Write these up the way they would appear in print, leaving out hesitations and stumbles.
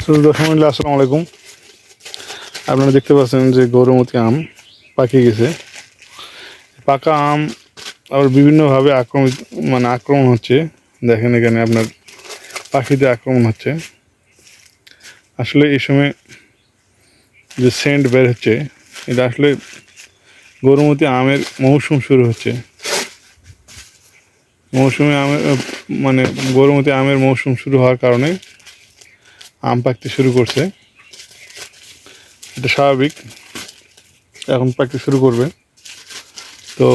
আসসালামু আলাইকুম। আপনারা দেখতে পাচ্ছেন যে গৌরমতি আম পাকে গেছে। পাকা আম আবার বিভিন্নভাবে আক্রমণ হচ্ছে। দেখেন এখানে আপনার পাখিতে আক্রমণ হচ্ছে। আসলে এই সময় যে সেন্ট বের হচ্ছে, এটা আসলে গৌরমতি আমের মৌসুম শুরু হচ্ছে। গৌরমতি আমের মৌসুম শুরু হওয়ার কারণে আম পাকতে শুরু করছে। এটা স্বাভাবিক, এখন পাকতে শুরু করবে। তো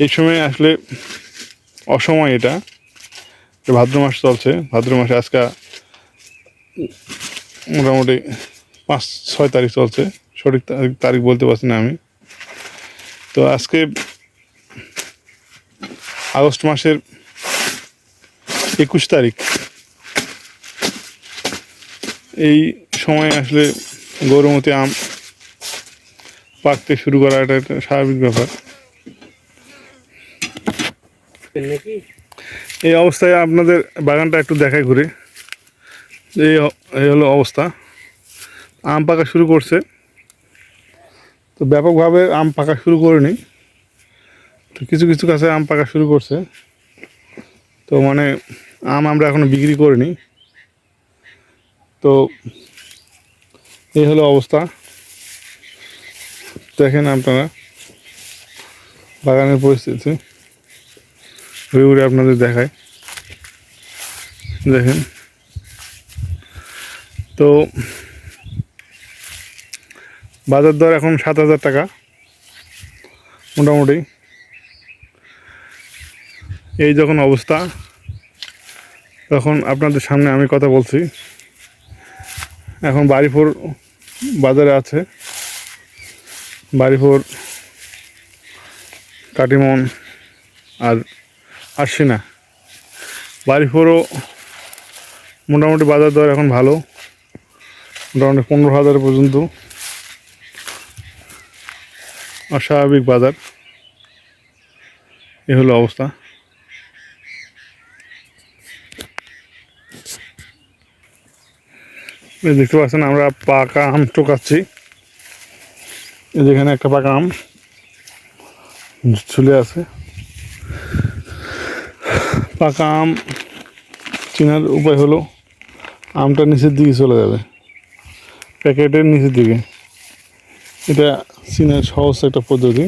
এই সময় আসলে অসময়, এটা ভাদ্র মাস চলছে। ভাদ্র মাসে আজকে মোটামুটি 5-6 তারিখ চলছে, সঠিক তারিখ বলতে পারছি না আমি। তো আজকে আগস্ট মাসের 21 তারিখ। এই সময় আসলে গৌরমতি আম পাকতে শুরু করা এটা একটা স্বাভাবিক ব্যাপার। এই অবস্থায় আপনাদের বাগানটা একটু দেখাই ঘুরে। এই হলো অবস্থা। আম পাকা শুরু করছে, তো ব্যাপকভাবে আম পাকা শুরু করেনি, তো কিছু কিছু গাছে আম পাকা শুরু করছে। তো আম আমরা এখনো বিক্রি করিনি। তো এই হলো অবস্থা। দেখেন আপনারা বাগানের পরিস্থিতি ঘুরে ঘুরে আপনাদের দেখায়। দেখেন, তো বাজার দর এখন 7,000 টাকা মোটামুটি। এই যখন অবস্থা, তখন আপনাদের সামনে আমি কথা বলছি। এখন বাড়িপুর বাজারে আছে, বাড়িপুর, কাটিমন আর আরশিনা। বাড়িপুরও মোটামুটি বাজার দর এখন ভালো, মোটামুটি 15,000 পর্যন্ত অস্বাভাবিক বাজার। এ হলো অবস্থা। দেখতে পাচ্ছেন আমরা পাকা আম টোকাচ্ছি। যেখানে একটা পাকা আম ঝুলে আছে। পাকা আম চেনার উপায় হলো আমটা নিচের দিকে চলে যাবে, প্যাকেটের নিচের দিকে। এটা চেনার সহজ একটা পদ্ধতি।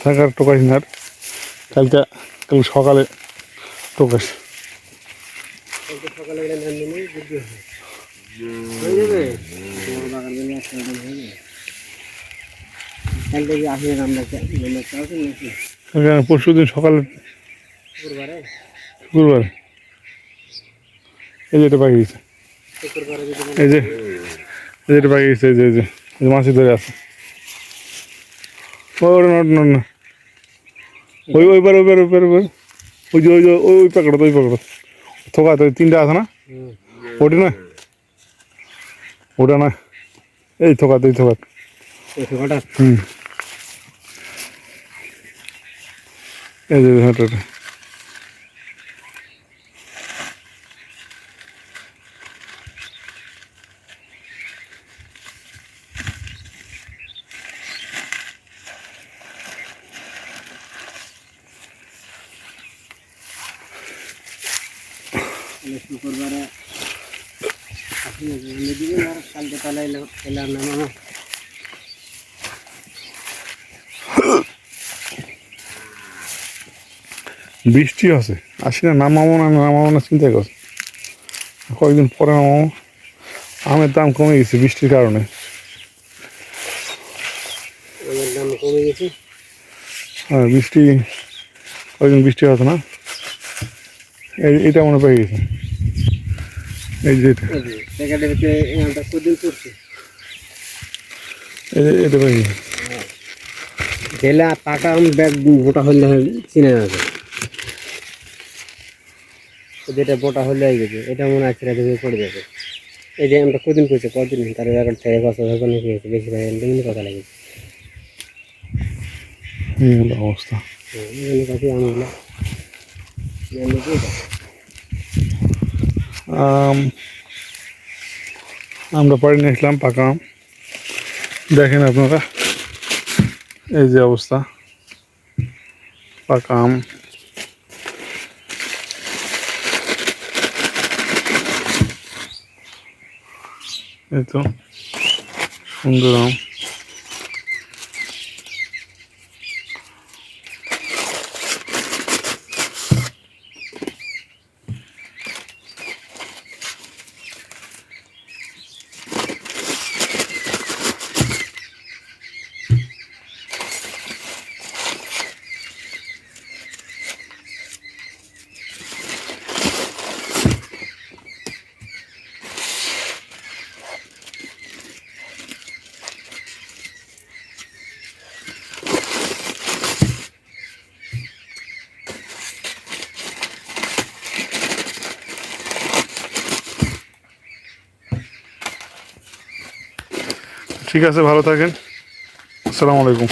থাকার টোকাইস না, কাল সকালে টোকাস। পরশু দিন সকালে, শুক্রবার, এই যে এটা পাখি গেছে, এই যে এটা পাখি গেছে, এই যে মাছি ধরে আছে। না, ওইবার ওই যে ওই প্যাকেট, থোকা তো 3টা আছে না, ওটা না, ওটা না, এই থোকাতে, এই যে হ্যাঁ, শুক্রবারে কালকে তাহলে এলাম না মামা। বৃষ্টি আছে, আসি না, নামাবো না চিন্তা কর। কয়েকদিন পরে নামাবো। আমের দাম কমে গেছে বৃষ্টির কারণে। আমের দাম কমে গেছে, হ্যাঁ, কয়েকদিন বৃষ্টি হতো না। এটা মনে পেয়ে গেছে, এই যে প্যাকেটের ভিতরে আমটা কদিন পড়ছে, এটা পেয়ে গেছে। ঢেলা পাকা আম ব্যাগ গোটা হলে চিনে যাবে। যেটা মোটা হলে হয়ে গেছে, এটা মনে হয় ছেড়ে ধুয়ে পড়ে যাবে। এই যে আমরা কদিন করছি, কদিন তার রেকর্ড থেকে বছর ধরে অনেক হয়েছে, বেশি ভাই এমনি কথা লেগেছে। এই হলো অবস্থা। এমনি কাছে আমগুলো এমনি দিয়ে দাও। আম, আমরা পাড়ি নিয়ে আসলাম পাকা আম। দেখেন আপনারা, এই যে অবস্থা পাকা আম। এই তো সুন্দর আম। ঠিক আছে, ভালো থাকেন। আসসালামু আলাইকুম।